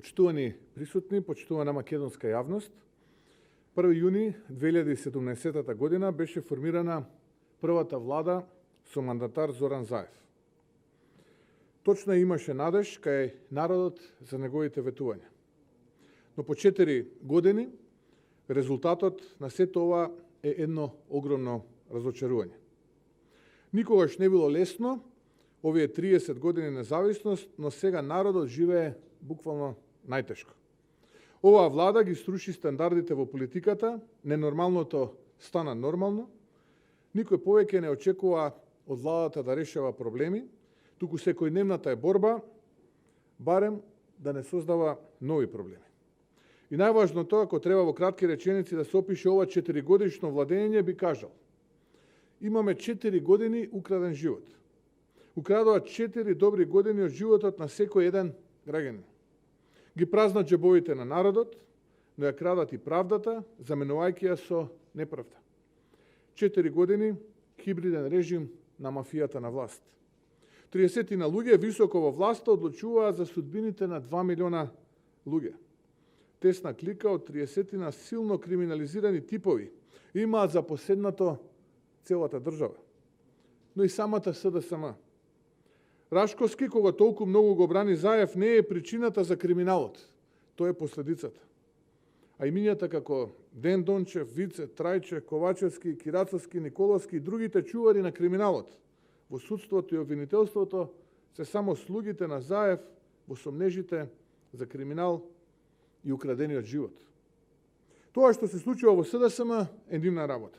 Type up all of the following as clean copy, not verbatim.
Почитувани присутни, почитувана македонска јавност, 1 јуни 2017 година беше формирана првата влада со мандатар Зоран Заев. Точно имаше надеж кај народот за неговите ветувања. Но по 4 години резултатот на сето ова е едно огромно разочарување. Никогаш не било лесно овие 30 години независност, но сега народот живее буквално најтешко. Оваа влада ги сруши стандардите во политиката, ненормалното стана нормално, никој повеќе не очекува од владата да решава проблеми, туку секојдневната е борба, барем да не создава нови проблеми. И најважното, ако треба во кратки реченици да се опише ова 4-годишно владење, би кажал: имаме 4 години украден живот. Украдоа 4 добри години од животот на секој еден граѓанин. Ги празнат џебовите на народот, но ја крадат и правдата, заменувајќи ја со неправда. 4 години хибриден режим на мафијата на власт. 30 на луѓе високо во власта одлучуваат за судбините на 2 милиона луѓе. Тесна клика од 30 на силно криминализирани типови имаат за поседнато целата држава, но и самата СДСМ. Рашковски, кога толку многу го брани Заев, не е причината за криминалот, тоа е последицата. А имињата како Ден Дончев, Вице, Трајче, Ковачевски, Кирацовски, Николовски и другите чувари на криминалот во судството и обвинителството се само слугите на Заев во сомнежите за криминал и украдениот живот. Тоа што се случува во СДСМ е нивна работа.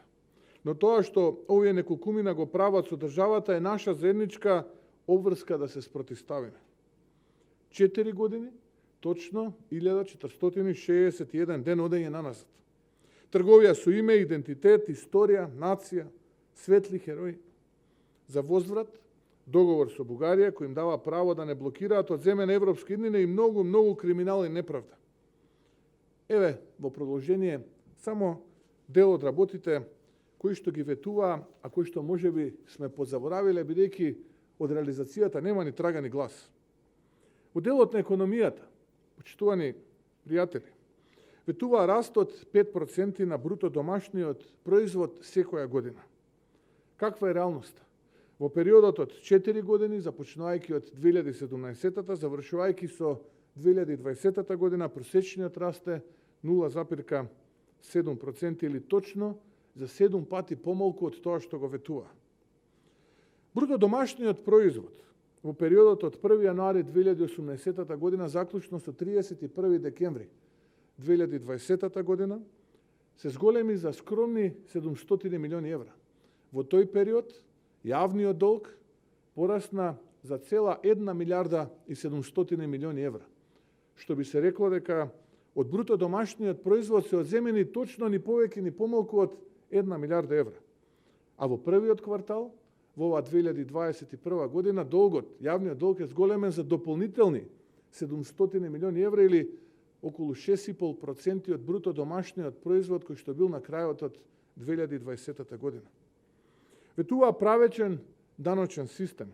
Но тоа што овие неколкумина го прават со државата е наша заедничка обврска да се спротивставиме. 4 години, точно 1461 ден одење наназад. Трговија со име, идентитет, историја, нација, светли херои. За возврат, договор со Бугарија кој им дава право да не блокираат од земе на европски иднина и многу криминал и неправда. Еве, во продолжение, само дел од работите кои што ги ветуваа, а кои што можеби сме позаборавиле, бидејќи од реализацијата нема ни трага ни глас. Во делот на економијата, почитувани пријатели, ветува раст од 5% на бруто домашниот производ секоја година. Каква е реалноста? Во периодот од 4 години, започнувајќи од 2017-та, завршувајќи со 2020 година, просечниот раст е 0,7% или точно за 7 пати помалку од тоа што го ветува. Бруто домашниот производ во периодот од 1 јануари 2018 година заклучно со 31 декември 2020 година се зголеми за скромни 700 милиони евра. Во тој период јавниот долг порасна за цела 1 милиарда и 700 милиони евра, што би се рекло дека од бруто домашниот производ се одземени точно ни повеќе ни помалку од 1 милиарда евра. А во првиот квартал во ова 2021 година долгот, јавниот долг е зголемен за дополнителни 700 милиони евра или околу 6,5% од бруто домашниот производ кој што бил на крајот од 2020 година. Ветуваа правечен даночен систем.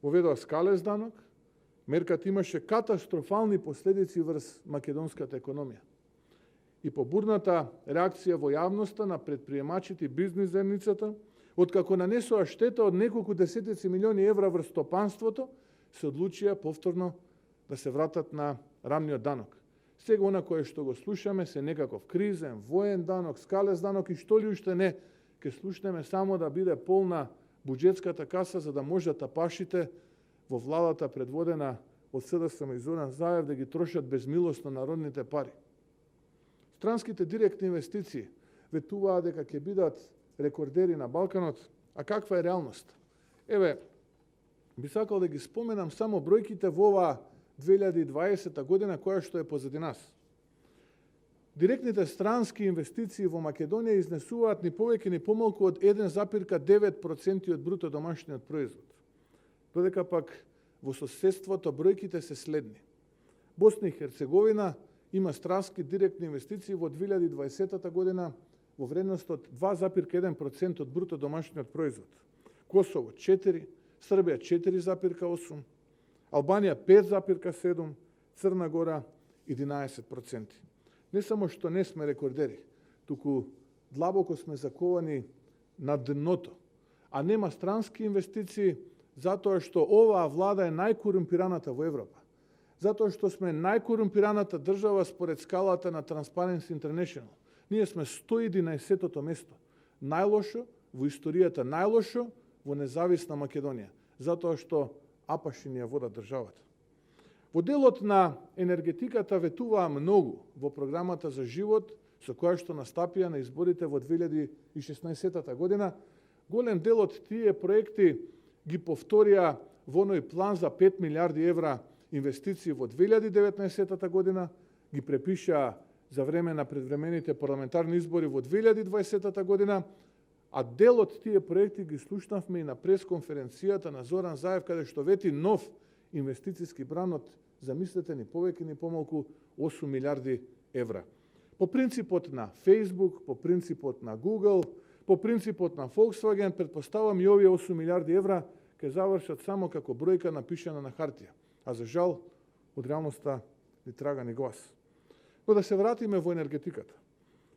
Воведоа скалез данок, мерката имаше катастрофални последици врз македонската економија. И по бурната реакција во јавноста на предприемачите и бизнис земницата, откако нанесоа штета од неколку десетици милиони евра врз стопанството, се одлучија повторно да се вратат на рамниот данок. Сега она кое што го слушаме се некаков кризен, воен данок, скалез данок и што ли уште не, ке слушнеме само да биде полна буџетската каса за да може тапашите во владата предводена од СДСМ и Зоран Заев да ги трошат безмилосно народните пари. Странските директни инвестиции ветуваа дека ќе бидат рекордери на Балканот, а каква е реалност? Еве, би сакал да ги споменам само бројките во оваа 2020 година која што е позади нас. Директните странски инвестиции во Македонија изнесуваат ни повеќе ни помалку од 1,9% од бруто домашниот производ. Додека пак во соседството бројките се следни. Босна и Херцеговина има странски директни инвестиции во 2020 година во вредност од 2,1% од бруто домашниот производ. Косово 4, Србија 4,8, Албанија 5,7, Црна Гора 11%. Не само што не сме рекордери, туку длабоко сме заковани на дното, а нема странски инвестиции, затоа што оваа влада е најкорумпираната во Европа. Затоа што сме најкорумпираната држава според скалата на Transparency International. Ние сме 111-тото место. Најлошо во историјата, најлошо во независна Македонија. Затоа што апаши ни ја водат државата. Во делот на енергетиката ветуваа многу во програмата за живот, со која што настапија на изборите во 2016 година. Голем дел од тие проекти ги повторија во оној план за 5 милиарди евра инвестиции во 2019 година, ги препишаа за време на предвремените парламентарни избори во 2020 година, а дел од тие проекти ги слушнавме и на пресконференцијата на Зоран Заев, каде што вети нов инвестицијски бран од, замислете, ни повеќе ни помалку 8 милиарди евра. По принципот на Facebook, по принципот на Google, по принципот на Volkswagen, предпоставам и овие 8 милиарди евра ќе завршат само како бројка напишана на хартија. А за жал, од реалноста ни трага ни глас. Но да се вратиме во енергетиката.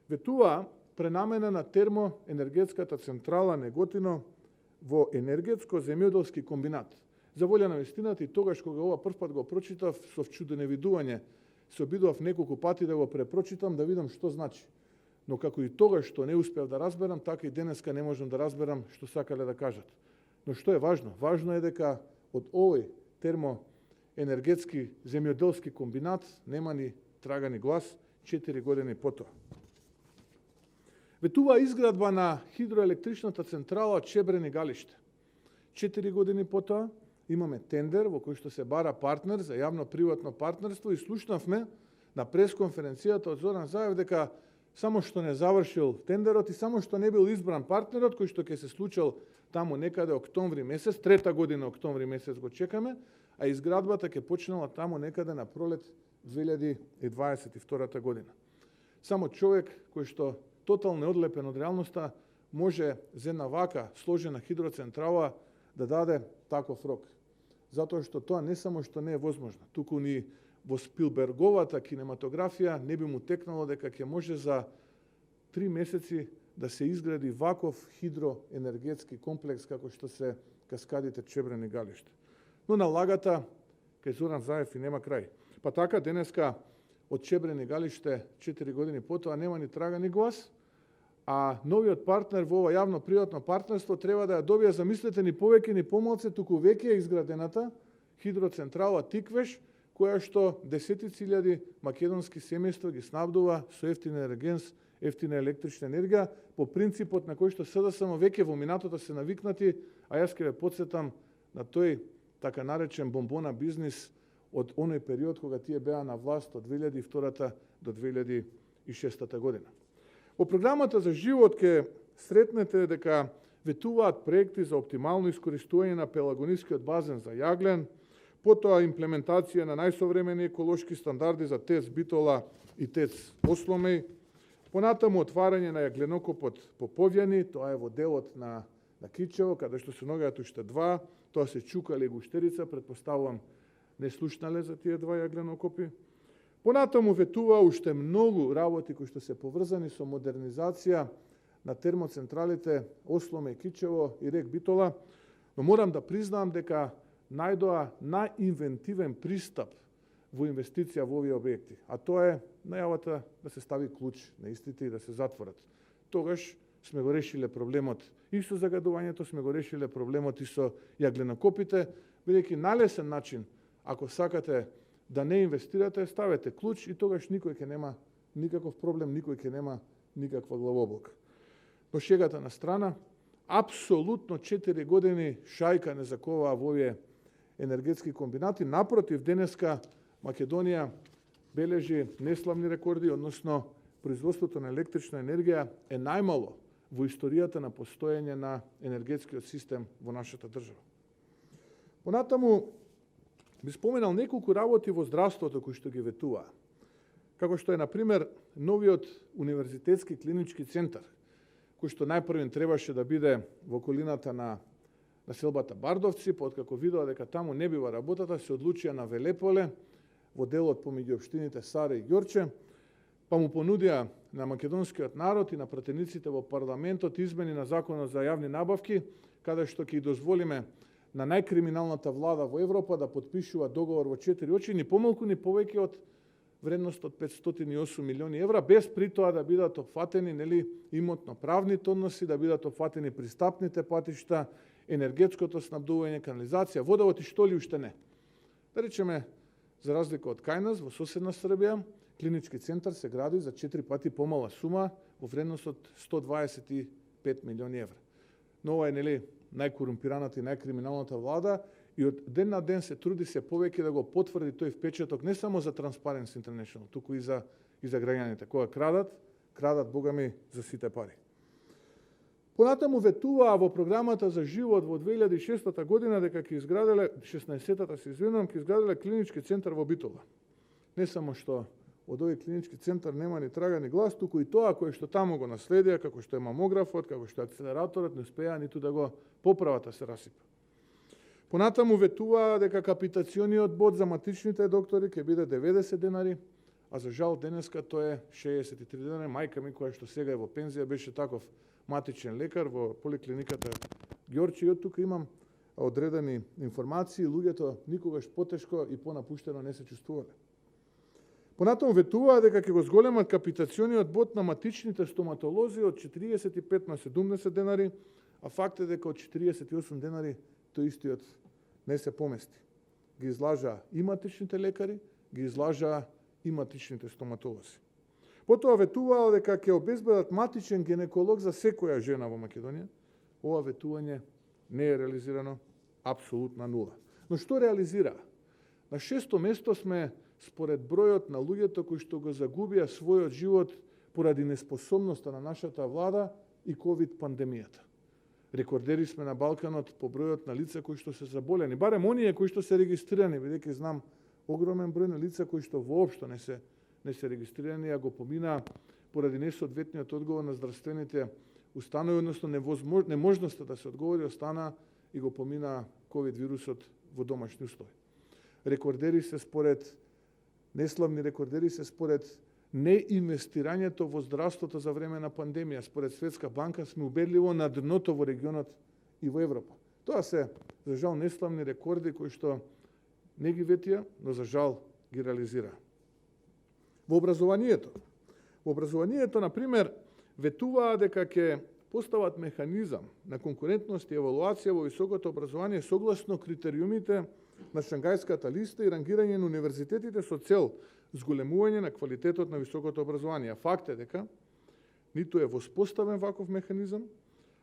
Ветуваа пренамена на термоенергетската централа Неготино во енергетско-земјоделски комбинат. За волја на вистината и тогаш кога ова првпат го прочитав, со вчуденевидување се обидував неколку пати да го препрочитам, да видам што значи. Но како и тогаш што не успеав да разберам, така и денеска не можам да разберам што сакале да кажат. Но што е важно? Важно е дека од овој термоенергетски земјоделски комбинат нема ни трага ни глас 4 години потоа. Ветуваа изградба на хидроелектричната централа Чебрен и Галиште. 4 години потоа имаме тендер во кој што се бара партнер за јавно-приватно партнерство и слушнавме на пресконференцијата од Зоран Заев дека само што не завршил тендерот и само што не бил избран партнерот, кој што ќе се случил таму некаде октомври месец, трета година октомври месец го чекаме, а изградбата ќе почнала таму некаде на пролет 2022 година. Само човек кој што тотално одлепен од реалноста може за една вака сложена хидроцентрала да даде таков рок. Затоа што тоа не само што не е возможно, туку ни во Спилберговата кинематографија не би му текнало дека ќе може за 3 месеци да се изгради ваков хидроенергетски комплекс како што се каскадите Чебрен и Галиште. Но на лагата кај Зоран Заев и нема крај. Па така денеска од Чебрен и Галиште 4 години потоа нема ни трага ни глас, а новиот партнер во ова јавно-приватно партнерство треба да ја добие, замислете, ни повеќе ни помалце, туку веќе е изградената хидроцентрала Тиквеш, која што десетици илјади македонски семејства ги снабдува со ефтин енергенс, ефтина електрична енергија, по принципот на кој што СДСМ веќе во минатото се навикнати, а јас ќе ве потсетам на тој така наречен бомбона бизнис од оној период кога тие беа на власт од 2002 до 2006 година. Во програмата за живот ќе сретнете дека ветуваат проекти за оптимално искористување на пелагонискиот базен за јаглен, потоа имплементација на најсовремени еколошки стандарди за ТЕЦ Битола и ТЕЦ Осломеј, понатаму отварање на јагленокопот Поповјани, тоа е во делот на Кичево, каде што се наоѓаат уште два, тоа се Чукале и Гуштерица, предпоставувам не слушнале за тие два јагленокопи. Понатаму ветува уште многу работи кои што се поврзани со модернизација на термоцентралите Осломе, Кичево и Рек Битола, но морам да признаам дека најдоа најинвентивен пристап во инвестиција во овие објекти, а тоа е најавата да се стави клуч на истите и да се затворат. Тогаш сме го решиле проблемот и со загадувањето, сме го решиле проблемот и со јагленокопите, бидејќи најлесен начин, ако сакате да не инвестирате, ставете клуч и тогаш никој ќе нема никаков проблем, никој ќе нема никаква главоболка. Но шегата на страна, апсолутно 4 години шајка не заковаа во овие енергетски комбинати. Напротив, денеска Македонија бележи неславни рекорди, односно производството на електрична енергија е најмало во историјата на постоење на енергетскиот систем во нашата држава. Понатаму би споменал неколку работи во здравството кои што ги ветуваа. Како што е, например, новиот универзитетски клинички центар, кој што најпрвен требаше да биде во околината на населбата Бардовци, па откако видоа дека таму не бива работата, се одлучија на Велеполе, во делот помеѓу општините Саре и Ѓорче, па му понудија на македонскиот народ и на пратениците во парламентот измени на законот за јавни набавки, каде што ќе дозволиме на најкриминалната влада во Европа да подпишува договор во 4 очи, ни помалку ни повеќе од вредност од 508 милиони евра, без при тоа да бидат опфатени имотно-правните односи, да бидат опфатени пристапните патишта, енергетското снабдување, канализација, водовод и што ли уште не. Да речеме, за разлика од кај нас, во соседна Србија, клинички центар се гради за 4 пати помала сума во вредност од 125 милиони евра. Но ова е најкорумпираната и најкриминалната влада и од ден на ден се труди се повеќе да го потврди тој впечаток не само за Transparency International, туку и за граѓаните. Кога крадат богами за сите пари. Понатаму ветуваа во програмата за живот во 2006 година дека ќе изграделе 16-та ќе изграделе клинички центар во Битола. Не само што од овој клинички центар нема ни трага ни глас, туку и тоа кој што таму го наследија, како што е мамографот, како што е акселераторот, не успеа ниту да го поправат, се расипа. Понатаму ветуваа дека капитациониот бод за матичните доктори ќе биде 90 денари, а за жал денеска тоа е 63 денари. Мајка ми која што сега е во пензија беше таков матичен лекар во поликлиниката Ѓорче, и од тука имам одредени информации, луѓето никогаш потешко и понапуштено не се чувствувале. Понатаму ветуваа дека ќе го зголемат капитациониот бод на матичните стоматолози од 45 на 70 денари, а факт е дека од 48 денари тој истиот не се помести. Ги излажаа и матичните лекари, ги излажаа и матичните стоматолози. Потоа ветуваа дека ќе обезбедат матичен гинеколог за секоја жена во Македонија. Ова ветување не е реализирано, апсолутна нула. Но што реализираа? На 6-то место сме според бројот на луѓето кои што го загубија својот живот поради неспособноста на нашата влада и ковид пандемијата. Рекордери сме на Балканот по бројот на лица кои што се заболени, барем оние кои што се регистрирани, бидејќи знам огромен број на лица кои што воопшто не се регистрирани, а го поминаа поради несоодветниот одговор на здравствените установи, односно неможноста да се одговори, остана и го поминаа ковид вирусот во домашни услови. Рекордери се според неславни рекордери се според неинвестирањето во здравството за време на пандемија. Според Светска банка сме убедливо на дното во регионот и во Европа. Тоа се, за жал, неславни рекорди кои што не ги ветија, но за жал ги реализира. Во образованието, например, ветуваа дека ќе постават механизам на конкурентност и евалуација во високото образование согласно критериумите на Шангајската листа и рангирање на универзитетите со цел зголемување на квалитетот на високото образование. Факт е дека ниту е воспоставен ваков механизам,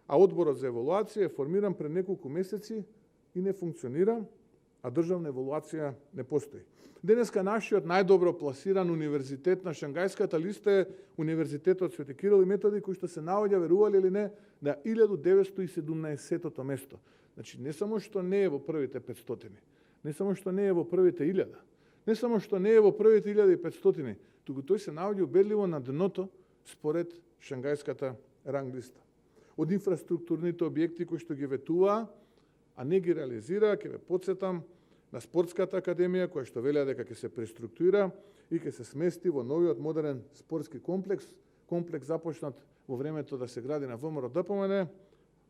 а одборот за евалуација е формиран пред неколку месеци и не функционира, а државна евалуација не постои. Денеска нашиот најдобро пласиран универзитет на Шангајската листа е Универзитетот Свети Кирил и Методи, кој што се наоѓа, верували или не, на 1917 место. Значи, не само што не е во првите 500, не само што не е во првите 1000, не само што не е во првите 1500, туку тој се наоѓа убедливо на дното според Шангајската ранг листа. Од инфраструктурните објекти кои што ги ветуваа, а не ги реализира, ќе ве потсетам на Спортската академија, која што велеа дека ќе се преструктурира и ќе се смести во новиот модерен спортски комплекс започнат во времето да се гради на ВМРО ДПМН,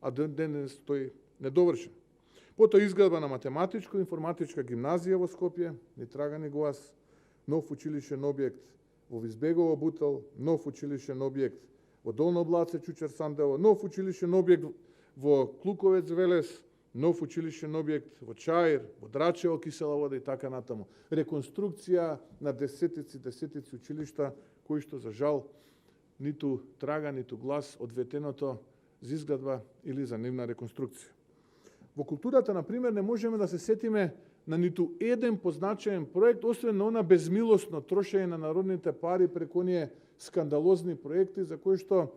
а денес тој недовршен. Потоа изградба на математичко-информатичка гимназија во Скопје, ни трага ни глас, нов училишен објект во Визбегово Бутел, нов училишен објект во Долно Блаце Чучер Сандево, нов училишен објект во Клуковец Велес, нов училишен објект во Чаир, во Драчево Кисела вода и така натаму. Реконструкција на десетици училишта кои што за жал ниту трага, ниту глас од ветеното за изградба или за нивна реконструкција. Во културата, например, не можеме да се сетиме на ниту еден позначаен проект, освен на она безмилосно трошење на народните пари преку оние скандалозни проекти за кои што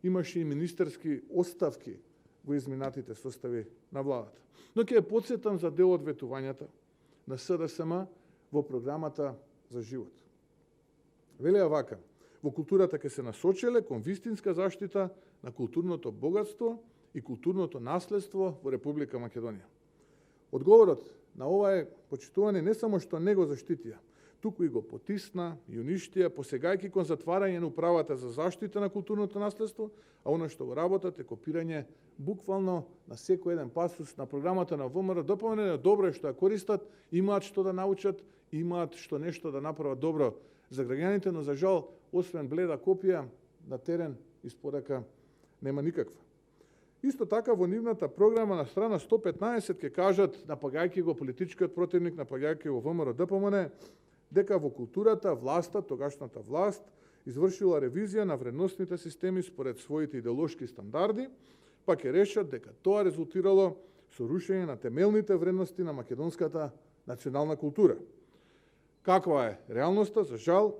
имаше и министерски оставки во изминатите состави на владата. Но ќе потсетам за дел од ветувањата на СДСМ во програмата за живот. Велеа вака: во културата ќе се насочеле кон вистинска заштита на културното богатство и културното наследство во Република Македонија. Одговорот на ова е почитување не само што не го заштитија, туку и го потисна и уништија, посегајќи кон затварање на управата за заштита на културното наследство, а оно што го работат е копирање буквално на секој еден пасус на програмата на ВМРО ДПМН. Добро е што ја користат, имаат што да научат, имаат што нешто да направат добро за граѓаните, но за жал, освен бледа копија, на терен испорака нема никаква. Исто така во нивната програма на страна 115 ќе кажат, напагајќи го политичкиот противник, напагајќи го ВМРО ДПМН, дека во културата власта, тогашната власт, извршила ревизија на вредносните системи според своите идеолошки стандарди, па ќе решат дека тоа резултирало со рушење на темелните вредности на македонската национална култура. Каква е реалноста? За жал,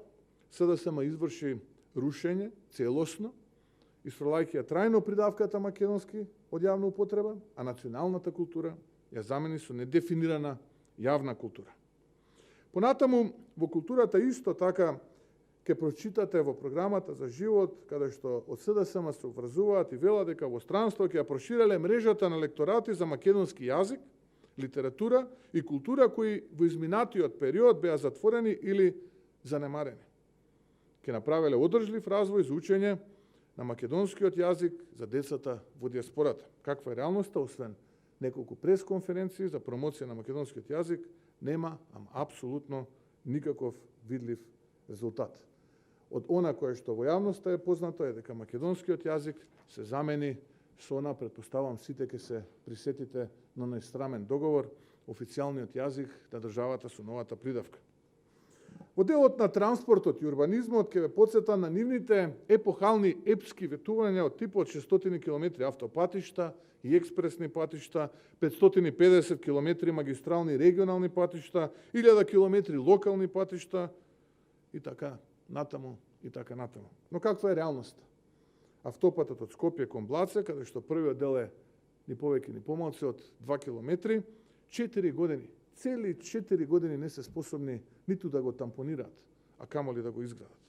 СДСМ изврши рушење целосно, исфрлајќи ја трајно придавката македонски од јавна употреба, а националната култура ја замени со недефинирана јавна култура. Понатаму, во културата исто така ќе прочитате во програмата за живот, каде што од СДСМ се обврзуваат и велат дека во странство ќе ја проширеле мрежата на лекторати за македонски јазик, литература и култура кои во изминатиот период беа затворени или занемарени. Ќе направеле одржлив развој за учење на македонскиот јазик за децата во диаспората. Каква е реалноста, освен неколку пресконференции за промоција на македонскиот јазик, нема апсолутно никаков видлив резултат. Од она кое што во јавноста е познато е дека македонскиот јазик се замени со она, претпоставам сите ќе се присетите на најстрамен договор, официјалниот јазик на државата со новата придавка. Во делот на транспортот и урбанизмот ќе ве потсетам на нивните епохални епски ветувања од типот 600 км автопатишта и експресни патишта, 550 км магистрални регионални патишта, 1000 км локални патишта и така натаму и така натаму. Но каква е реалноста? Автопатот од Скопје кон Блаце, каде што првиот дел е ни повеќе ни помалку од 2 км, 4 години, цели 4 години не се способни ниту да го тампонираат, а камоли да го изградат.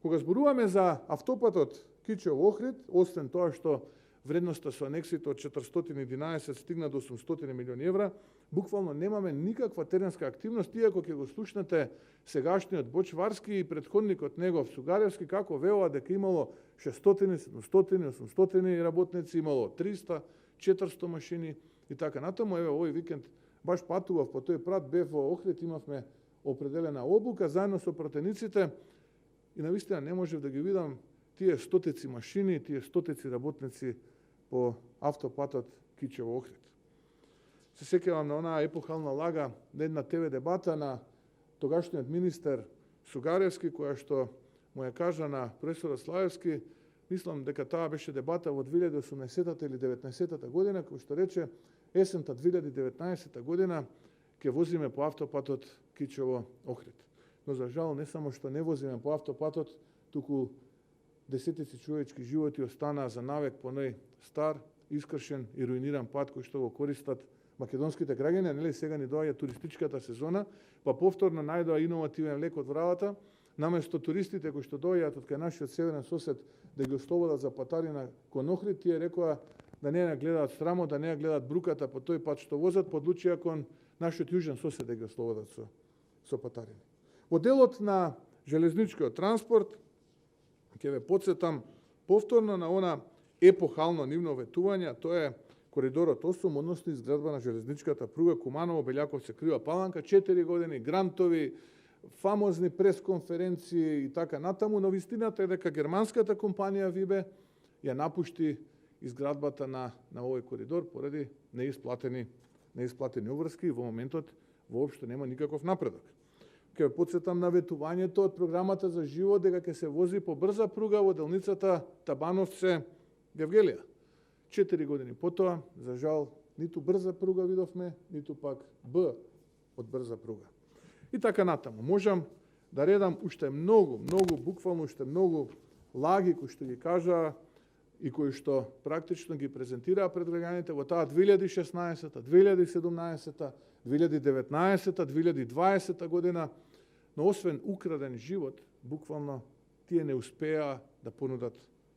Кога зборуваме за автопатот Кичево-Охрид, освен тоа што вредноста со анексите од 411 стигна до 800 милиони евра, буквално немаме никаква теренска активност, иако ќе го слушнете сегашниот Бочварски и предходникот негов Сугаревски, како велат дека имало 600, 700, 800 работници, имало 300, 400 машини и така натаму. Еве овој викенд баш патував по тој прат, бев во Охрид, имавме определена обука заедно со пратениците и навистина не можев да ги видам тие стотици машини, тие стотици работници по автопатот Кичево-Охрид. Се сеќавам на онаа епохална лага на една ТВ дебата на тогашниот министер Сугаревски, која што му ја кажа на професорот Слаевски, мислам дека таа беше дебата во 2018 или 19 година, кој што рече есента 2019 година ќе возиме по автопатот Кичево-Охрид. Но за жал не само што не возиме по автопатот, туку десетици човечки животи останаа за навек по нај стар, искршен и руиниран пат кој што го користат македонските граѓани, нели сега ни доаѓа туристичката сезона, па повторно најдоа иновативен лек од вратата, наместо туристите кои што доаѓаат од кај нашиот северен сосед да ги ослободат за патарина кон Охрид, тие рекоа да не ја гледаат страмо, да не ја гледаат бруката по тој пат што возат, подлучија кон нашиот јужен сосед да ги ослободат со патарини. Во делот на железничкиот транспорт ќе ве потсетам повторно на она епохално нивно ветување, тоа е коридорот 8, односно изградба на железничката пруга Куманово, Белјаковци, Крива, Паланка, 4 години, грантови, фамозни пресконференции и така натаму, но вистината е дека германската компанија Вибе ја напушти изградбата на овој коридор поради неисплатени уврски и во моментот воопшто нема никаков напредок. Ќе потсетам на ветувањето од програмата за живот дека ќе се вози по брза пруга во делницата Табановце-Гевгелија. 4 години потоа, за жал, ниту брза пруга видовме, ниту пак Б од брза пруга. И така натаму. Можам да редам уште многу, буквално уште многу лаги кои што ги кажаа и кои што практично ги презентираа пред граѓаните во таа 2016, 2017, 2019, 2020 година, но освен украден живот, буквално тие не успеа да понудат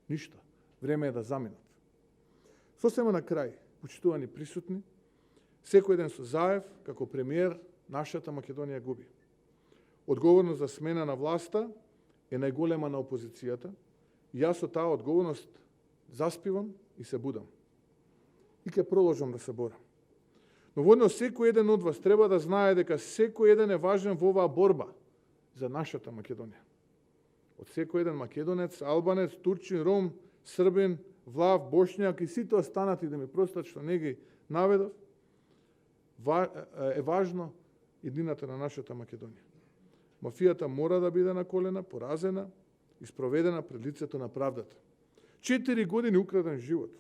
ништо. Време е да заминат. Сосема на крај, почитувани присутни, секој ден со Заев, како премиер, нашата Македонија губи. одговорност за смена на власта е најголема на опозицијата. Јас со таа одговорност заспивам и се будам. И ќе продолжам да се борам. Но воедно секој еден од вас треба да знае дека секој еден е важен во оваа борба за нашата Македонија. Од секој еден македонец, албанец, турчин, ром, србин, влав, бошњак и сите останати, да ми простат што не ги наведов, е важно иднината на нашата Македонија. Мафијата мора да биде на колена, поразена и спроведена пред лицето на правдата. 4 години украден живот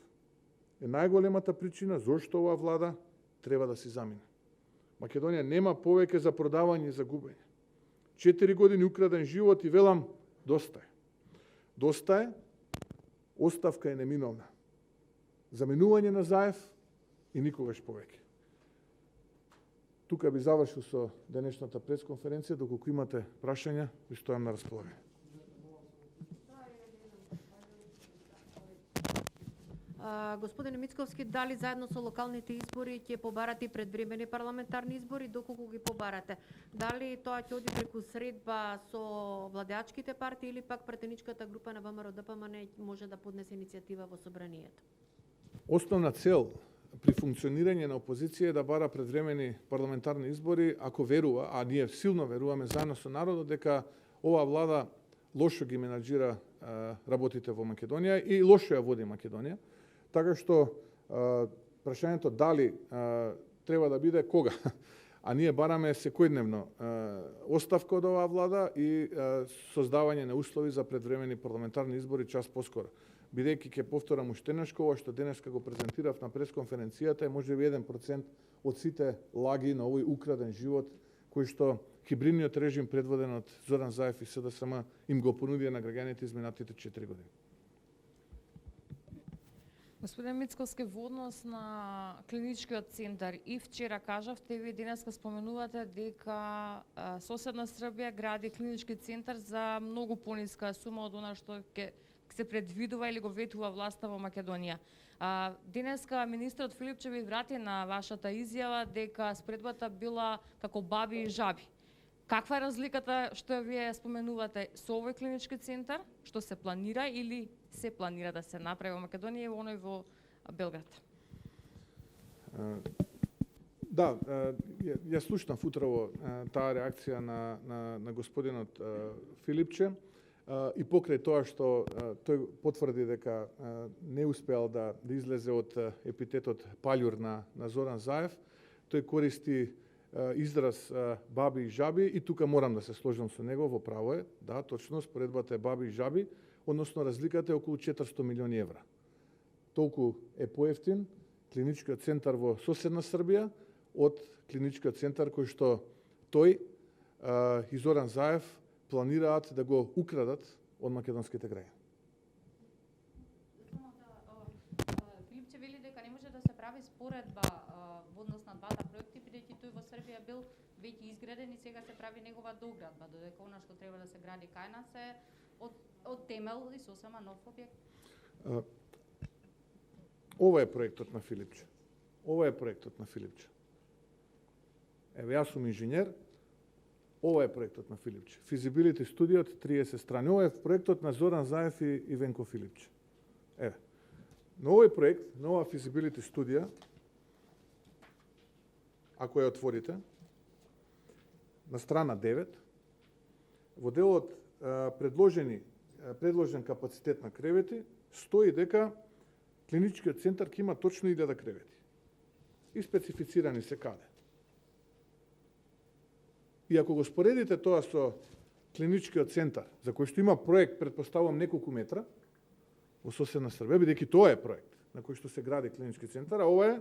е најголемата причина зошто оваа влада треба да си замине. Македонија нема повеќе за продавање и за губење. 4 години украден живот и велам, доста е. Доста е, оставка е неминовна. Заминување на Заев и никогаш повеќе. Тука би завршил со денешната пресконференција, доколку имате прашања, ви стојам на располагање. Господине Мицковски, дали заедно со локалните избори ќе побарате предвремени парламентарни избори, доколку ги побарате? Дали тоа ќе оди преку средба со владеачките партии или пак претеничката група на ВМРО-ДПМН може да поднесе иницијатива во собранието? Основна цел при функционирање на опозиција е да бара предвремени парламентарни избори, ако верува, а ние силно веруваме заедно со народот, дека оваа влада лошо ги менаџира работите во Македонија и лошо ја води Македонија. Така што прашањето дали треба да биде кога, а ние бараме секојдневно оставка од оваа влада и создавање на услови за предвремени парламентарни избори час поскоро. Бидејќи ќе повторам уште еднаш ова што денеска го презентирав на пресконференцијата е можеби 1% од сите лаги на овој украден живот кој што хибридниот режим предводен од Зоран Заев и СДСМ им го понудија на граѓаните изминатите 4 години. Господин Мицковски, во однос на клиничкиот центар и вчера кажавте, ви денеска споменувате дека соседна Србија гради клинички центар за многу пониска сума од она што ќе се предвидува или го ветува власта во Македонија. Денеска министерот Филипче ви врати на вашата изјава дека спредбата била како баби и жаби. Каква е разликата што вие споменувате со овој клинички центар, што се планира или се планира да се направи во Македонија и оној во Белград? Да, ја слушнав утрово таа реакција на господинот Филипче и покрај тоа што тој потврди дека не успеал да излезе од епитетот палјур на Зоран Заев, тој користи израз баби и жаби и тука морам да се сложам со него, во право е, да, точно, споредбата е баби и жаби, односно разликата е околу 400 милиони евра. Толку е поевтин клиничкиот центар во соседна Србија од клиничкиот центар кој што тој и Зоран Заев планираат да го украдат од македонските граѓани. Филипче вели дека не може да се прави споредба во однос на двата проекти, бидејќи тој во Србија бил веќе изграден и сега се прави негова доградба, додека она што треба да се гради кај нас е од темел и сосема нов објект. Ова е проектот на Филипче. Ова е проектот на Филипче. Еве, јас сум инженер, ова е проектот на Филипче. Физибилити студиот, 30 страни. Ова е проектот на Зоран Заев и Венко Филипче. Еве. На овој проект, на оваа физибилити студија, ако ја отворите, на страна 9, во делот предложен капацитет на кревети, стои дека клиничкиот центар ќе има точно 1000 кревети. И специфицирани се каде. И ако го споредите тоа со клиничкиот центар, за кој што има проект, предпоставувам неколку метра, во соседна Србија, бидејќи тоа е проект на кој што се гради клинички центар, а ова е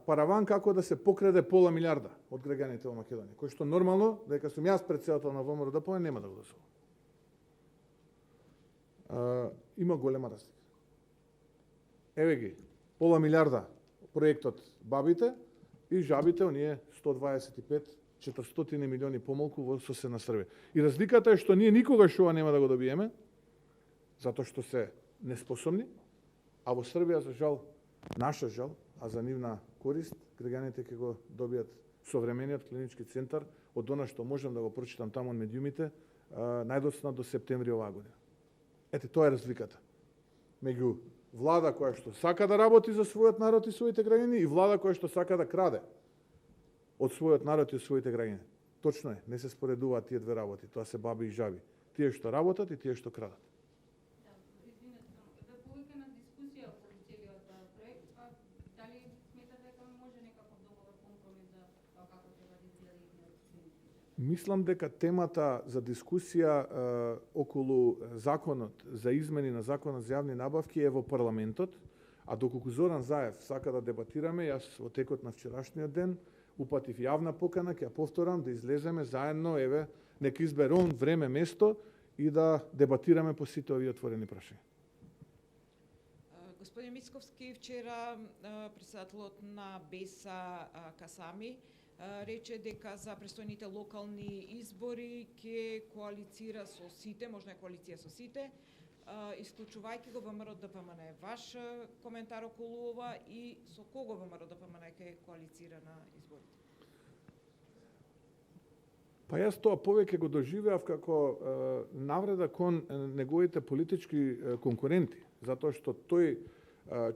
параван како да се покраде пола милиарда од граѓаните во Македонија, кој што нормално, дека сум јас претседател на ВМРО-ДПМН, нема да го дозволам. Има голема разлика. Еве ги, пола милиарда проектот бабите и жабите, оние 125-400 милиони помалку во соседна Србија. И разликата е што ние никогаш ова нема да го добиеме, затоа што се неспособни, а во Србија, за жал, наша жал, а за нивна корист, граѓаните ќе го добијат современиот клинички центар, од она што можам да го прочитам таму од медиумите, најдоцна до септември оваа година. Ете, тоа е разликата меѓу влада која што сака да работи за својот народ и своите граѓани и влада која што сака да краде од својот народ и од своите граѓани. Точно е, не се споредуваат тие две работи, тоа се баби и жаби. Тие што работат и тие што крадат. Да повеќе на дискусија околу целиот проект, дали сметате дека може некаков договор, компромис за како треба да изгледа идниот? Мислам дека темата за дискусија околу законот за измени на законот за јавни набавки е во парламентот, а доколку Зоран Заев сака да дебатираме, јас во текот на вчерашниот ден упатив јавна покана, ќе ја повторам, да излеземе заедно, еве, нека избере он време, место и да дебатираме по сите овие отворени прашања. Господин Мицковски, вчера председателот на БЕСА Касами рече дека за престојните локални избори ќе коалицира со сите, можна е коалиција со сите, исклучувајќи го ВМРО ДПМН. Ваш коментар околу ова и со кого ВМРО ДПМН ќе коалицира на изборите? Па јас тоа повеќе го доживеав како навреда кон неговите политички конкуренти, затоа што тој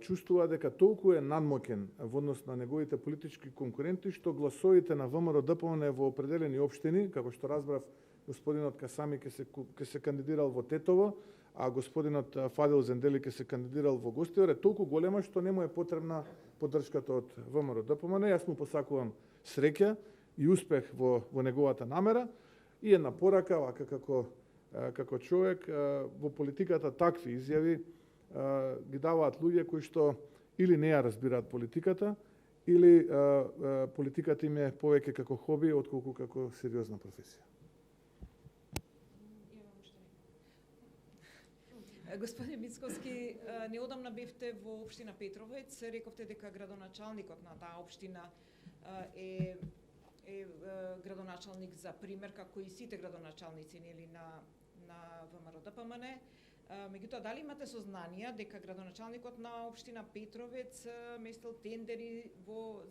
чувствува дека толку е надмоќен во однос на неговите политички конкуренти, што гласовите на ВМРО ДПМН во определени општини, како што разбрав, господинот Касами ќе се кандидирал во Тетово, а господинот Фадил Зендели ќе се кандидирал во Гостивар, е толку голема што не му е потребна поддршката од ВМРО ДПМН. Јас му посакувам среќа и успех во неговата намера и една порака, вака како човек во политиката такви изјави ги даваат луѓе кои што или не ја разбираат политиката, или политиката им е повеќе како хоби, отколку како сериозна професија. Господин Мицковски, неодамна бевте во општина Петровец, рековте дека градоначалникот на таа општина е градоначалник за пример, како и сите градоначалници нели на ВМРО ДПМН. Меѓутоа, дали имате сознанија дека градоначалникот на општина Петровец местил тендери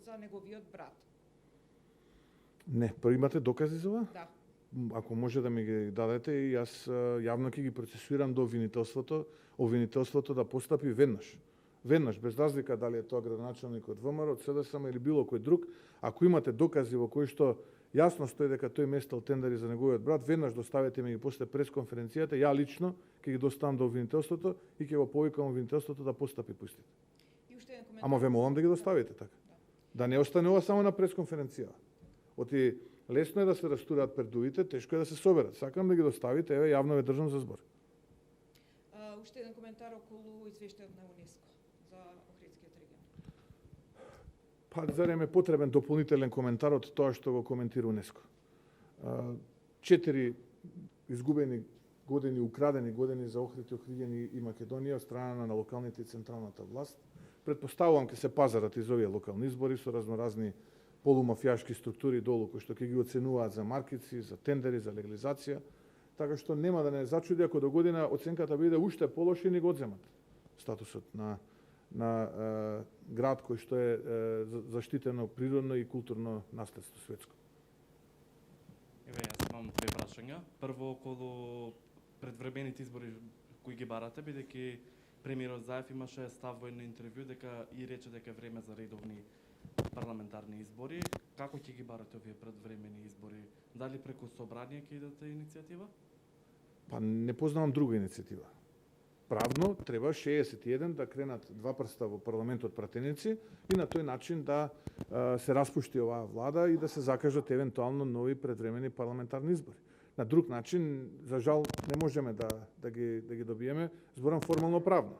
за неговиот брат? Не, имате докази за ова? Да. Ако може да ми ги дадете, и јас јавно ќе ги процесуирам до обвинителството да постапи веднаш. Веднаш, без разлика дали е тоа градоначалник од ВМРО, од СДСМ или било кој друг, ако имате докази во кои што јасно стои дека тој местел тендери за неговиот брат, веднаш доставете ми ги после пресконференцијата, ја лично ќе ги доставам до обвинителството и ќе го повикам обвинителството да постапи по истите. И уште еден коментар. Ама ве молам да ги доставите така. Да не остане ова само на пресконференција. Оти лесно е да се растураат пердувите, тешко е да се соберат. Сакам да ги доставите, еве јавно ве држам за збор. Уште еден коментар околу извештајот на УНЕСКО за Охридскиот регион. Па зарем е потребен дополнителен коментар од тоа што го коментира УНЕСКО. 4 изгубени години, украдени години за Охрид и Охридјани и Македонија од страна на локалните и централната власт. Предпоставувам ќе се пазарат из овие локални избори со разноразни полумафијашки структури долу кои што ќе ги оценуваат за маркици, за тендери, за легализација, така што нема да не зачуди ако до година оценката биде уште полоша и ни го одземат статусот на град кој што е заштитено природно и културно наследство светско. Еве, јас имам две прашања. Прво, околу предвремените избори кои ги барате, бидејќи премиерот Заев имаше став во едно интервју дека и рече дека е време за редовни парламентарни избори. Како ќе ги барате овие предвремени избори? Дали преку собрание ќе идете иницијатива? Па не познавам друга иницијатива. Правно треба 61 да кренат два прста во парламентот пратеници и на тој начин да се распушти оваа влада и да се закажат евентуално нови предвремени парламентарни избори. На друг начин, за жал, не можеме да ги добиеме, зборам формално правно.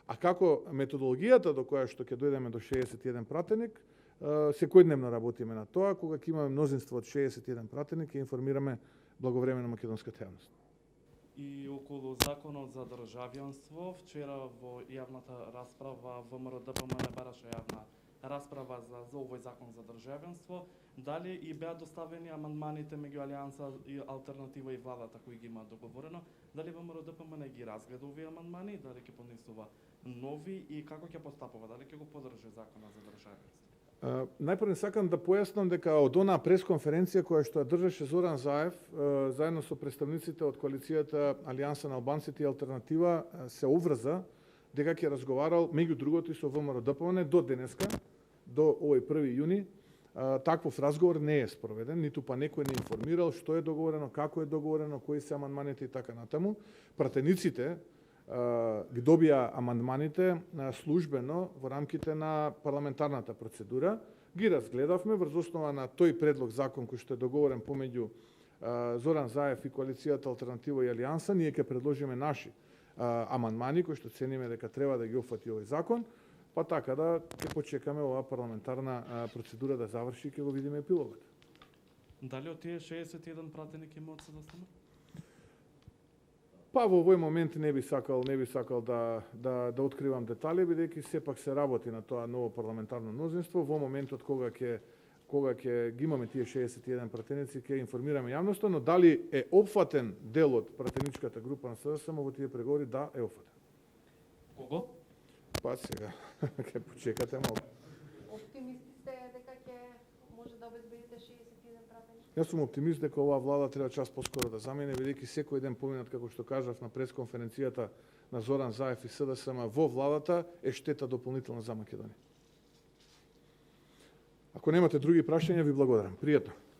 А како методологијата до која што ќе дојдеме до 61 пратеник, секојдневно работиме на тоа, кога ќе имаме мнозинство од 61 пратеник, ќе информираме благовремено македонската јавност. И околу законот за државјанство, вчера во јавната расправа ВМРО ДПМН бараше јавна расправа за овој закон за државјанство, дали и беа доставени амандманите меѓу Алијанса и Алтернатива и владата кои ги има договорено, дали ВМРО ДПМН ги разгледа овие амандмани, дали ќе поднесува нови и како ќе постапува, дали ќе го поддржи законот за државјанство? Најпрво сакам да појаснам дека од онаа пресконференција која што ја држеше Зоран Заев, заедно со представниците од коалицијата Алијанса на албанците и Алтернатива, се обврза дека ќе разговарал меѓу другото и со ВМРО-ДПМН до денеска, до овој 1 јуни. Таквов разговор не е спроведен, ниту па некој не информирал што е договорено, како е договорено, кои се амандманите и така натаму. Пратениците ги добија амандманите службено во рамките на парламентарната процедура. Ги разгледавме врз основа на тој предлог закон кој што е договорен помеѓу Зоран Заев и коалицијата Алтернатива и Алијанса. Ние ќе предложиме наши амандмани кои што цениме дека треба да ги опфати овој закон, па така да ќе почекаме оваа парламентарна процедура да заврши и ќе го видиме епилогот. Дали од тие 61 пратеник има од се достанат? Па во овој момент не би сакал да откривам детали, бидејќи сепак се работи на тоа ново парламентарно мнозинство. Во моментот кога ќе ги имаме тие 61 пратеници, ќе информираме јавноста, но дали е опфатен дел од пратеничката група на СДСМ во тие преговори, да, е опфатен. Кого? Па сега, ќе почекате малку. Оптимисти сте дека ќе може да обезбедите 61 пратеници? Јас сум оптимист дека оваа влада треба час поскоро да замине, бидејќи секој ден поминат, како што кажав на пресконференцијата на Зоран Заев и СДСМ во владата, е штета дополнителна за Македонија. Ако немате други прашања, ви благодарам. Пријатно.